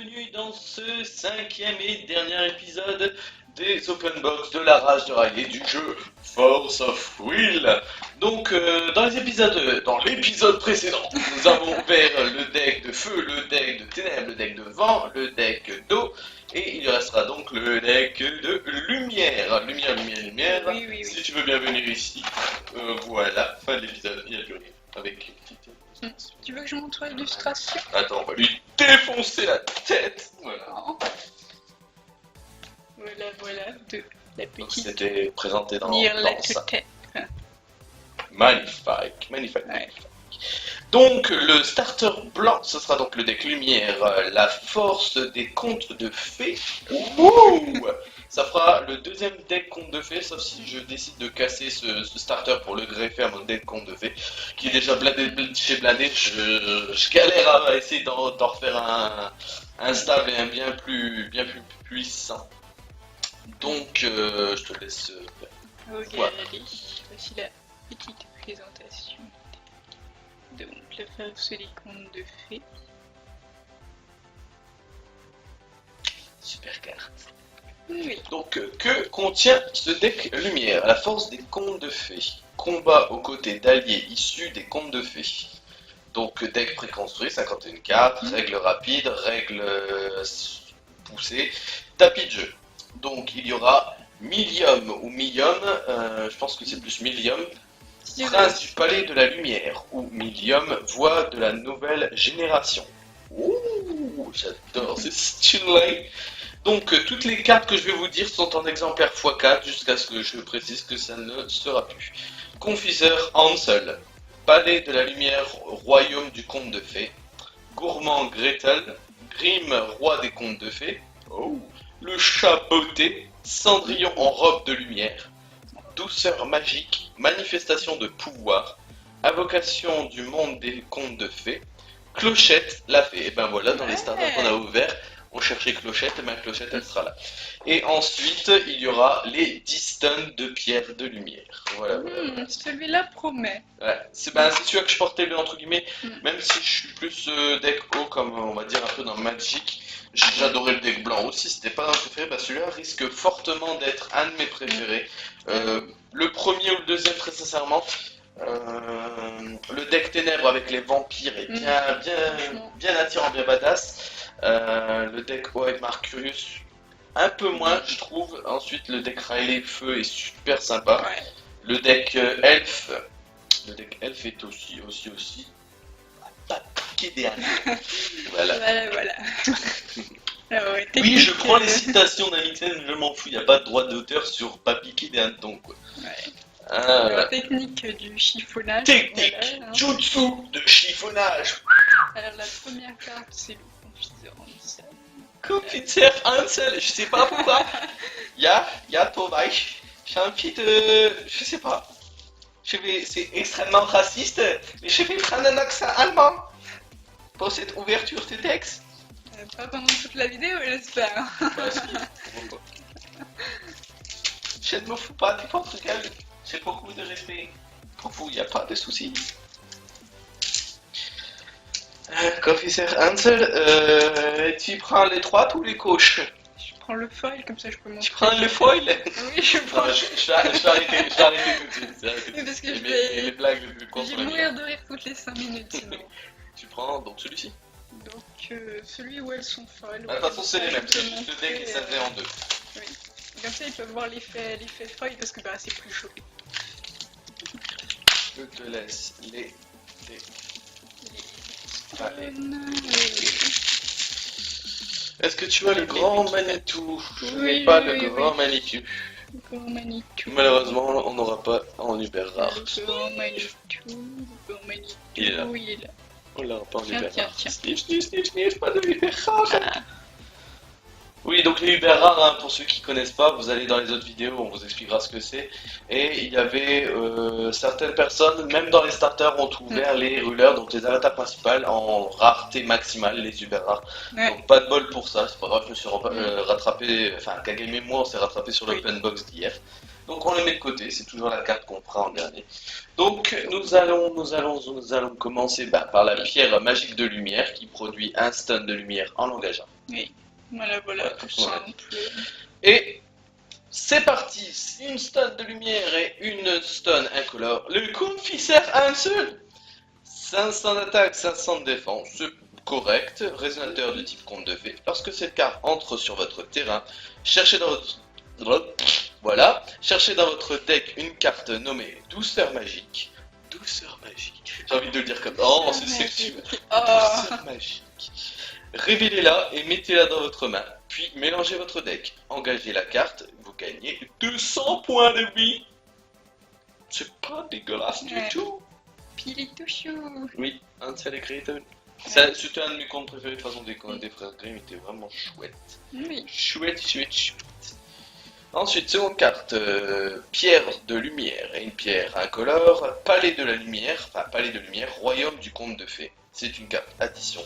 bienvenue dans ce cinquième et dernier épisode des Open Box de la rage de Riley du jeu Force of Will. Donc dans l'épisode précédent, nous avons ouvert le deck de feu, le deck de ténèbres, le deck de vent, le deck d'eau, et il restera donc le deck de lumière. Lumière. Oui. Si tu veux bien venir ici, voilà, fin de l'épisode, il n'y a plus rien. Avec une petite... Tu veux que je montre l'illustration? Attends, on va lui défoncer la tête. Voilà. Voilà, de la Donc petite c'était présenté dans ça. tête. Magnifique. Ouais. Donc le starter blanc, ce sera donc le deck lumière, la force des contes de fées. Ouh, ça fera le deuxième deck conte de fées, sauf si je décide de casser ce starter pour le greffer à mon deck conte de fées, qui est déjà blindé chez blindé. Je galère à essayer d'en refaire un stable et un bien plus puissant. Donc je te laisse. Ok, Voilà. allez, voici la petite présentation. Donc, la force des contes de fées. Super carte. Oui. Donc, que contient ce deck lumière? La force des contes de fées. Combat aux côtés d'alliés issus des contes de fées. Donc, deck préconstruit, 51 cartes, règles rapides, règles poussées, tapis de jeu. Donc, il y aura Millium ou Millium, je pense que c'est plus Millium, Prince du Palais de la Lumière, ou Millium, Voix de la Nouvelle Génération. Ouh, j'adore, c'est stylé. Donc toutes les cartes que je vais vous dire sont en exemplaire x4 jusqu'à ce que je précise que ça ne sera plus. Confiseur Hansel, Palais de la Lumière, Royaume du Conte de Fées, Gourmand Gretel, Grimm, Roi des Contes de Fées, le Chat Beauté, Cendrillon en robe de lumière, Douceur magique, Manifestation de pouvoir, Invocation du monde des contes de fées, Clochette, la fée. Et ben voilà, dans les starters qu'on a ouverts, on cherchait Clochette, et bien Clochette elle sera là. Et ensuite, il y aura les 10 stuns de pierre de lumière. Voilà. Celui-là promet. Ouais, c'est celui-là que je portais le entre guillemets, même si je suis plus deck haut, comme on va dire un peu dans Magic. J'adorais le deck blanc aussi, c'était pas un préféré, celui-là risque fortement d'être un de mes préférés. Le premier ou le deuxième, très sincèrement. Le deck ténèbres avec les vampires est bien attirant, bien badass. Le deck haut avec Marcurius, un peu moins, je trouve. Ensuite, le deck Riley Feu est super sympa. Ouais. Le deck Elf est aussi. Pas piqué des hannetons. Voilà. Voilà. Alors, ouais, Oui, je technique, prends les citations d'Amixen, je m'en fous, il n'y a pas de droit d'auteur sur pas piquer des hannetons, quoi. Ouais. Ah, Alors, technique du chiffonnage. Technique, voilà, hein. jutsu de chiffonnage. Alors, la première carte, c'est le confiseur Hansel. Confiseur Hansel, je sais pas pourquoi. Ya Tovaich. J'ai envie de... Je sais pas. C'est extrêmement raciste, mais je vais prendre un accent allemand pour cette ouverture de texte. Pas pendant toute la vidéo, j'espère. Je ne me fous pas du Portugal. J'ai beaucoup de respect. Pour vous, il n'y a pas de soucis. Confesseur Hansel, tu prends les droites ou les gauches? Je prends le foil, comme ça je peux montrer. Tu prends le foil? Oui, je prends. Non, je vais arrêter tout de suite. Oui, parce que je Les vais... blagues Je vais mourir de rire toutes les 5 minutes sinon. Tu prends donc celui-ci. Donc celui où elles sont folles. De toute façon, c'est les mêmes, c'est juste le deck qui s'avait en deux. Oui. Comme ça, ils peuvent voir l'effet foil parce que c'est plus chaud. Je te laisse les... Est-ce que tu as le grand Manitou? Je n'ai pas le grand Manitou. Grand Manitou. Malheureusement, on n'aura pas en Uber rare. Le grand Manitou. Il est là. Oui, il est là. On l'aura pas en Uber Tiens. rare. Sniff, pas de Uber rare. Oui, donc les Uber rares, pour ceux qui connaissent pas, vous allez dans les autres vidéos, on vous expliquera ce que c'est. Et il y avait certaines personnes, même dans les starters, ont ouvert les rulers, donc les avatars principales, en rareté maximale, les Uber rares. Ouais. Donc pas de bol pour ça, c'est pas grave, je me suis rattrapé, enfin Kagame et moi on s'est rattrapé sur l'open box d'hier. Donc on le met de côté, c'est toujours la carte qu'on prend en dernier. Donc nous allons commencer par la pierre magique de lumière qui produit un stun de lumière en langage 1. Oui, voilà, Voilà, tout tout ça. simple. Et c'est parti, une stun de lumière et une stun incolore. Le confiseur a un seul. 500 d'attaque, 500 de défense, c'est correct. Résonateur de type conte de fées. Lorsque cette carte entre sur votre terrain, cherchez dans votre... Voilà, cherchez dans votre deck une carte nommée Douceur Magique. Douceur Magique. J'ai envie de le dire comme ça. Oh, c'est sexuel. Oh, Douceur Magique. Révélez-la et mettez-la dans votre main, puis mélangez votre deck. Engagez la carte, vous gagnez 200 points de vie. C'est pas dégueulasse du Ouais. tout. Pilitouchou. Oui, un seul écrit. C'était un de mes comptes préférés de façon des frères Grimm, il était vraiment chouette. Oui. Chouette. Ensuite, seconde carte, pierre de lumière et une pierre incolore, palais de la lumière, enfin palais de lumière, royaume du conte de fées. C'est une carte addition.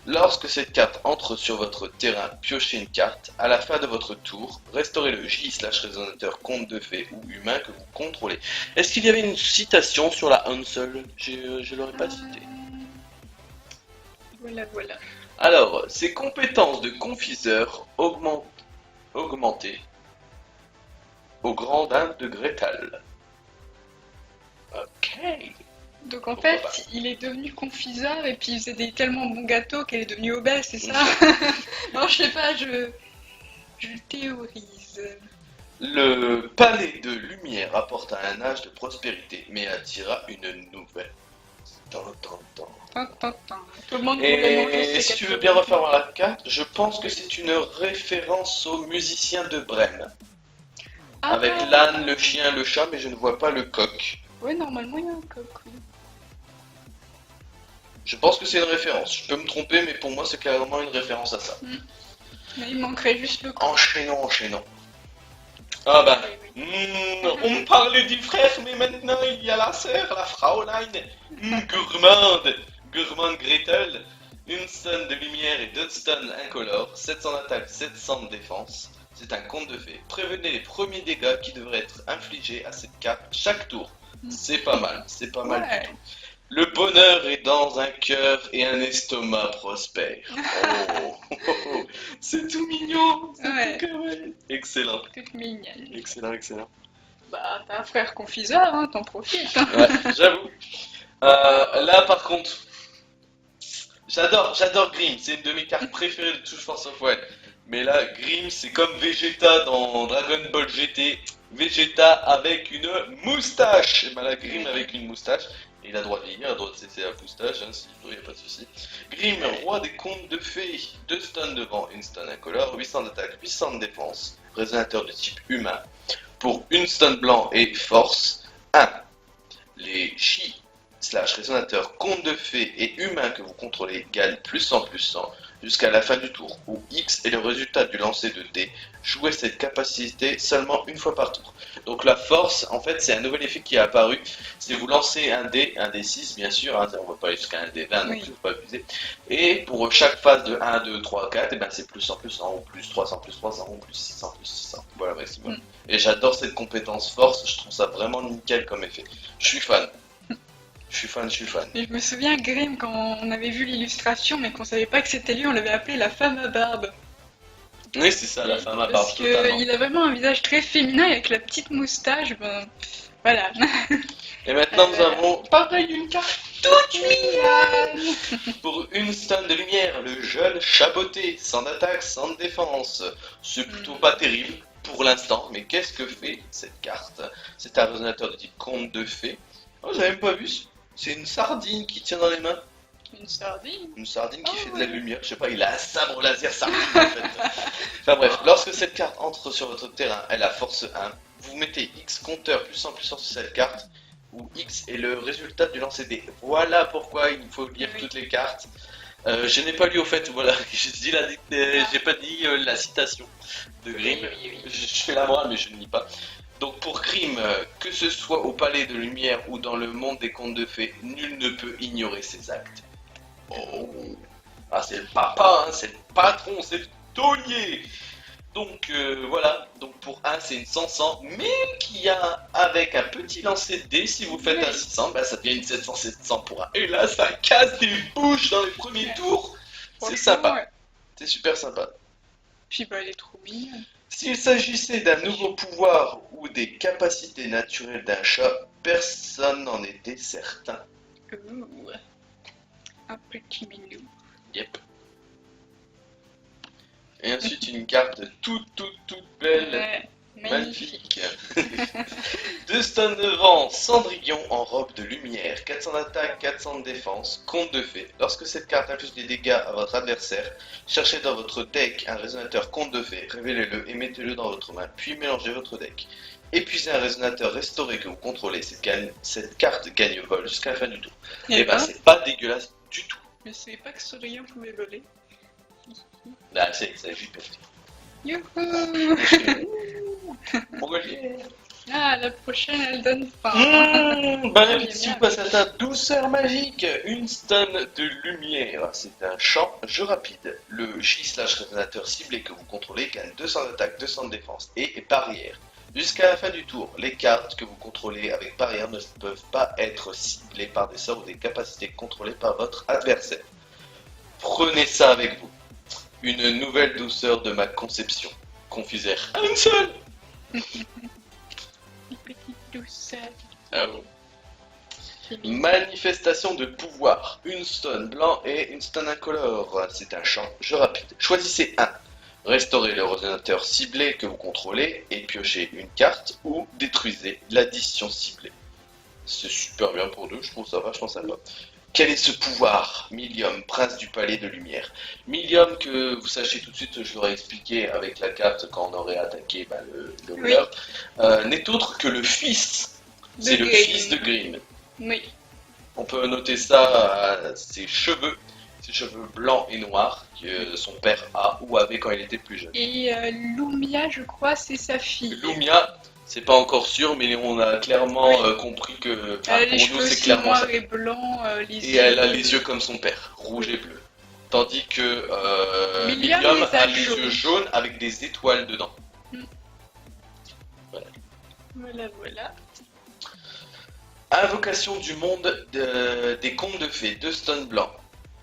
Lorsque cette carte entre sur votre terrain, piochez une carte. À la fin de votre tour, restaurez le J/résonateur conte de fées ou humain que vous contrôlez. Est-ce qu'il y avait une citation sur la Hansel? Je l'aurais pas cité. Voilà. Alors, ses compétences de confiseur augmentées au grand dame de Gretal. Ok. Donc en Pourquoi fait, pas. il est devenu confiseur et puis il faisait des tellement bons gâteaux qu'elle est devenue obèse, c'est ça? Non, je sais pas, je théorise. Le palais de lumière apporta un âge de prospérité, mais attira une nouvelle. Tan. Tin. Tout le monde voulait manger Et ses si tu gâteaux. veux bien refaire la carte, je pense que c'est une référence aux musiciens de Brême. Ah, Avec l'âne, le chien, le chat, mais je ne vois pas le coq. Ouais, normalement il y a un coq, oui. Je pense que c'est une référence. Je peux me tromper, mais pour moi, c'est clairement une référence à ça. Mais il manquerait juste le coq. Enchaînons. Ah bah, Oui. on me parlait du frère, mais maintenant il y a la sœur, la Fraulein. Gourmande Gretel. Une stun de lumière et deux stuns incolores. 700 d'attaque, 700 de défense. C'est un conte de fées. Prévenez les premiers dégâts qui devraient être infligés à cette carte chaque tour. C'est pas mal du Ouais. tout. Le bonheur est dans un cœur et un estomac prospère. Oh, c'est tout mignon. C'est Ouais. tout kawaii. Excellent. Toute mignonne. Excellent. Bah, t'as un frère confiseur, hein, t'en profites. Hein. Ouais, j'avoue. Là, par contre, j'adore Grimm. C'est une de mes cartes préférées de toute Force of Wild. Mais là, Grimm, c'est comme Vegeta dans Dragon Ball GT. Vegeta avec une moustache. Et ben là, Grimm avec une moustache. Il a le droit de vieillir, il a le droit de cesser la moustache, hein, il n'y a pas de souci. Grimm, roi des contes de fées, 2 stuns devant, une stun incolore, 800 d'attaque, 800 de défense, résonateur de type humain. Pour une stun blanc et force, 1. Les Chi/résonateurs contes de fées et humains que vous contrôlez gagnent +100/+100 jusqu'à la fin du tour, où X est le résultat du lancer de dés. Jouez cette capacité seulement une fois par tour. Donc la force, en fait, c'est un nouvel effet qui est apparu. C'est vous lancez un dé 6 bien sûr, hein, on ne va pas aller jusqu'à un dé 20, donc Oui. il ne faut pas abuser. Et pour chaque phase de 1, 2, 3, 4, et ben c'est +100/+100, ou +300/300, ou +600/600. Voilà, maximum. Et j'adore cette compétence force, je trouve ça vraiment nickel comme effet. Je suis fan. Je suis fan. Et je me souviens, Grimm, quand on avait vu l'illustration, mais qu'on savait pas que c'était lui, on l'avait appelé la femme à barbe. Oui, c'est ça, la femme à barbe, Parce totalement. qu'il a vraiment un visage très féminin avec la petite moustache, ben voilà. Et maintenant, nous avons pareil une carte toute mignonne. Pour une stun de lumière, le jeune chaboté, sans attaque, sans défense. C'est plutôt pas terrible pour l'instant, mais qu'est-ce que fait cette carte? C'est un résonateur de type conte de fées. Oh, j'avais même pas vu. C'est une sardine qui tient dans les mains. Une sardine. Une sardine qui Oh, fait de ouais. la lumière. Je sais pas, il a un sabre laser sardine en fait. Enfin bref, lorsque cette carte entre sur votre terrain, elle a force 1. Vous mettez X compteur +1/+1 sur cette carte, où X est le résultat du lancer des. Voilà pourquoi il faut lire toutes les cartes. Je n'ai pas lu au fait, voilà, j'ai pas dit la citation de Grimm. Oui. Je fais la morale, mais je ne lis pas. Donc pour Grimm, que ce soit au Palais de Lumière ou dans le monde des contes de fées, nul ne peut ignorer ses actes. Oh, ah c'est le papa, hein, c'est le patron, c'est le taulier. Donc voilà, donc pour 1 c'est une 100-100, mais qui a avec un petit lancer de dés, si vous faites un 600, bah, ça devient une 700-700 pour 1. Et là ça casse des bouches dans les premiers tours, c'est Franchement, sympa. ouais. C'est super sympa. Puis bah, elle est trop mignonne. S'il s'agissait d'un nouveau pouvoir ou des capacités naturelles d'un chat, personne n'en était certain. Ouh, un petit minou. Yep. Et ensuite une carte toute belle, Ouais, magnifique. magnifique. 2 stun de vent, Cendrillon en robe de lumière, 400 d'attaque, 400 de défense, conte de fées. Lorsque cette carte inflige des dégâts à votre adversaire, cherchez dans votre deck un résonateur conte de fées, révélez-le et mettez-le dans votre main, puis mélangez votre deck. Épuisez un résonateur restauré que vous contrôlez, cette carte gagne vol jusqu'à la fin du tour. Et bah c'est pas dégueulasse du tout. Je savais pas que Cendrillon pouvait voler. Là c'est JP. Youhou. Ah, la prochaine, elle donne faim. Bah, si vous passez à ta douceur magique, une stun de lumière. C'est un champ jeu rapide. Le J/résonateur ciblé que vous contrôlez gagne 200 d'attaque, 200 de défense et barrière. Jusqu'à la fin du tour, les cartes que vous contrôlez avec barrière ne peuvent pas être ciblées par des sorts ou des capacités contrôlées par votre adversaire. Prenez ça avec vous. Une nouvelle douceur de ma conception. Confusère. Un seul. Petite douceur. Ah bon. Manifestation de pouvoir. Une stun blanc et une stun incolore. C'est un champ jeu rapide. Choisissez un. Restaurez le résonateur ciblé que vous contrôlez et piochez une carte ou détruisez l'addition ciblée. C'est super bien pour deux, je trouve ça vachement sympa. Quel est ce pouvoir? Millium, prince du palais de lumière. Millium, que vous sachiez tout de suite, je l'aurais expliqué avec la carte quand on aurait attaqué le voleur, n'est autre que le fils. C'est le fils de Grimm. Oui. On peut noter ça à ses cheveux blancs et noirs que son père a ou avait quand il était plus jeune. Et Lumia, je crois, c'est sa fille. Lumia, c'est pas encore sûr, mais on a clairement compris que Elle a les pour cheveux nous c'est aussi clairement ça. noirs et blancs, les Et yeux. elle a les yeux comme son père, rouge et bleu. Tandis que Millium Millium les a a les jaunes. yeux jaunes avec des étoiles dedans. Voilà. Invocation du monde des contes de fées, 2 stun blancs.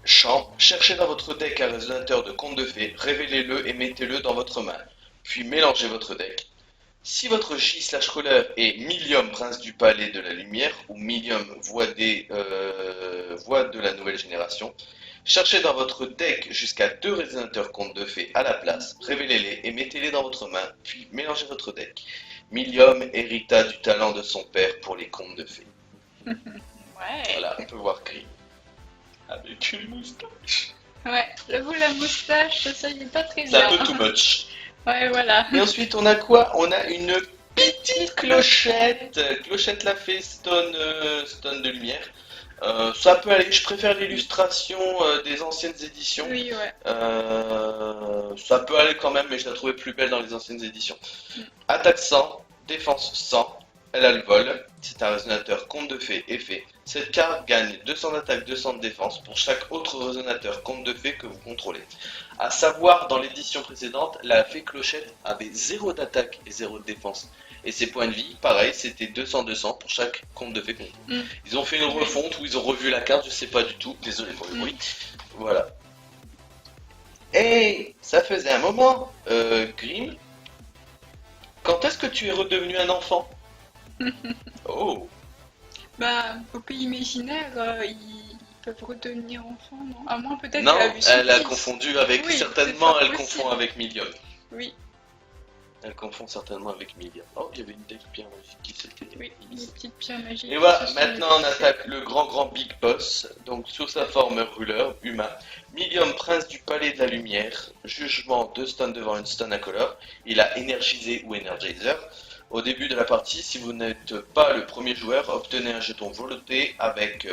Champ, cherchez dans votre deck un résonateur de contes de fées, révélez-le et mettez-le dans votre main. Puis mélangez votre deck. Si votre J/caller est Millium, prince du palais de la lumière, ou Millium, voix de la nouvelle génération, cherchez dans votre deck jusqu'à 2 résonateurs contes de fées à la place, révélez-les et mettez-les dans votre main, puis mélangez votre deck. Millium hérita du talent de son père pour les contes de fées. Ouais. Voilà, on peut voir Grimm. Avec une moustache. Ouais, j'avoue, la moustache, ça y est pas très C'est bien. un peu too much. Ouais, voilà. Et ensuite, on a quoi? On a une petite clochette. Clochette la fée stone de lumière. Ça peut aller, je préfère l'illustration des anciennes éditions. Oui, ouais. Ça peut aller quand même, mais je la trouvais plus belle dans les anciennes éditions. Mm. Attaque 100, défense 100, elle a le vol. C'est un résonateur conte de fées et fée. Cette carte gagne 200 d'attaque, 200 de défense pour chaque autre résonateur conte de fées que vous contrôlez. A savoir, dans l'édition précédente, la fée clochette avait 0 d'attaque et 0 de défense. Et ses points de vie, pareil, c'était 200-200 pour chaque conte de fée contrôlé. Mm. Ils ont fait une refonte où ils ont revu la carte, je sais pas du tout, désolé pour le bruit. Voilà. Et ça faisait un moment, Grimm, quand est-ce que tu es redevenu un enfant? Oh, Bah, au pays imaginaire, ils peuvent redevenir enfants, non? À moins peut-être non, qu'elle a vu son elle a fils. confondu avec, Oui, certainement, c'est elle fort confond possible. avec Millium. Oui, Elle confond certainement avec Millium. Oh, il y avait une deck bien magique qui s'était oui, une petite pierre magique. Et voilà, qui se maintenant sont on attaque le grand Big Boss, donc sous sa forme rouleur, humain. Millium, prince du palais de la lumière, jugement 2 stuns devant une stun incolore. Il a énergisé ou energizer. Au début de la partie, si vous n'êtes pas le premier joueur, obtenez un jeton volonté avec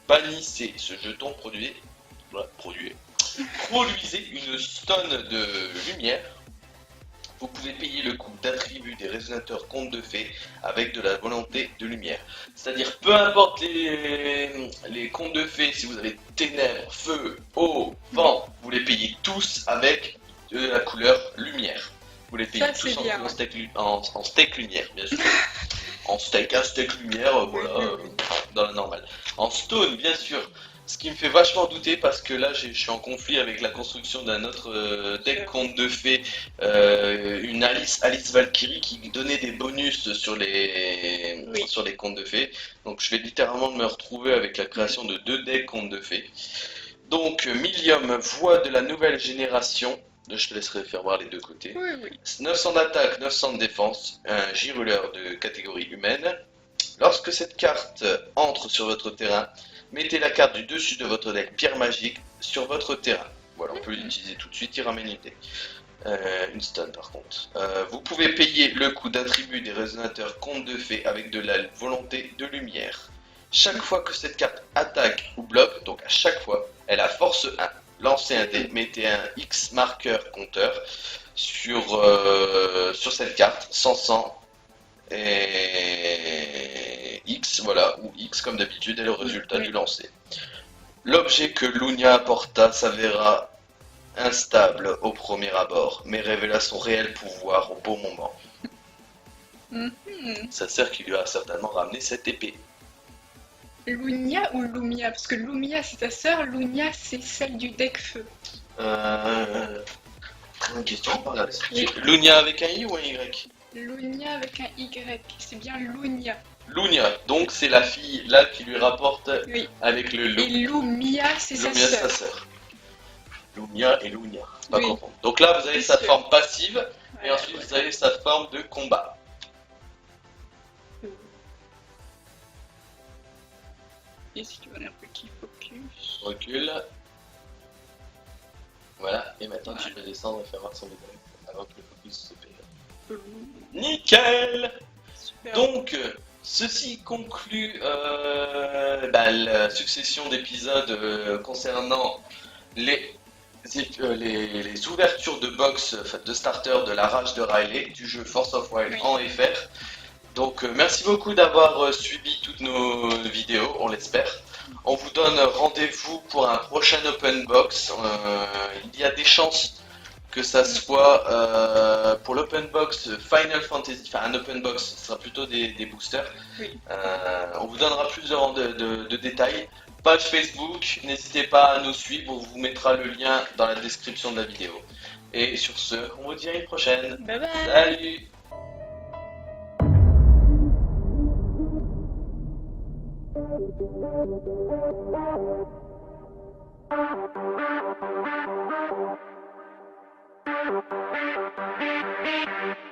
bannissez ce jeton, produisez une stun de lumière. Vous pouvez payer le coût d'attribut des résonateurs contes de fées avec de la volonté de lumière. C'est-à-dire, peu importe les contes de fées, si vous avez ténèbres, feu, eau, vent, vous les payez tous avec de la couleur lumière. Vous les payez Ça, tous c'est bien. en steak lumière, bien sûr. Un steak lumière, voilà, dans la normale. En stone, bien sûr. Ce qui me fait vachement douter parce que là je suis en conflit avec la construction d'un autre deck conte de fées, une Alice Valkyrie qui donnait des bonus Oui. sur les contes de fées. Donc je vais littéralement me retrouver avec la création de deux decks contes de fées. Donc Millium, voix de la nouvelle génération. Je te laisserai faire voir les deux côtés. Oui, oui. 900 d'attaque, 900 de défense, un giruleur de catégorie humaine. Lorsque cette carte entre sur votre terrain, mettez la carte du dessus de votre deck pierre magique sur votre terrain. Voilà, on peut l'utiliser tout de suite, il ramène une idée. Une stun par contre. Vous pouvez payer le coût d'attribut des résonateurs contes de fées avec de la volonté de lumière. Chaque fois que cette carte attaque ou bloque, donc à chaque fois, elle a force 1. Lancez un dé, mettez un X marqueur compteur sur cette carte, sans sang et X, voilà, ou X comme d'habitude est le résultat du lancer. L'objet que Lunia apporta s'avéra instable au premier abord, mais révéla son réel pouvoir au bon moment. Sa sœur qui lui a certainement ramené cette épée. Lunia ou Lumia? Parce que Lumia c'est ta sœur, Lunia c'est celle du deck feu. Une question, on va regarder ça. Lunia avec un I ou un Y? Lunia avec un Y, c'est bien Lunia. Lunia, donc c'est la fille là qui lui rapporte avec le loup. Et Lumia c'est sa sœur. Lumia et Lunia, pas confondre. Donc là vous avez sa forme passive et ensuite vous avez sa forme de combat. Et si tu veux un petit focus. Recule. Voilà, et maintenant tu peux descendre et faire voir son visage avant que le focus se paye. Nickel. Super. Donc, ceci conclut la succession d'épisodes concernant les ouvertures de box de starter de la rage de Riley du jeu Force of Wild en FR. Donc merci beaucoup d'avoir suivi toutes nos vidéos, on l'espère. On vous donne rendez-vous pour un prochain open box. Il y a des chances que ça soit pour l'open box Final Fantasy, enfin un open box, ce sera plutôt des boosters. On vous donnera plus de détails. Page Facebook, n'hésitez pas à nous suivre, on vous mettra le lien dans la description de la vidéo. Et sur ce, on vous dit à une prochaine. Bye bye. Salut. Thank you.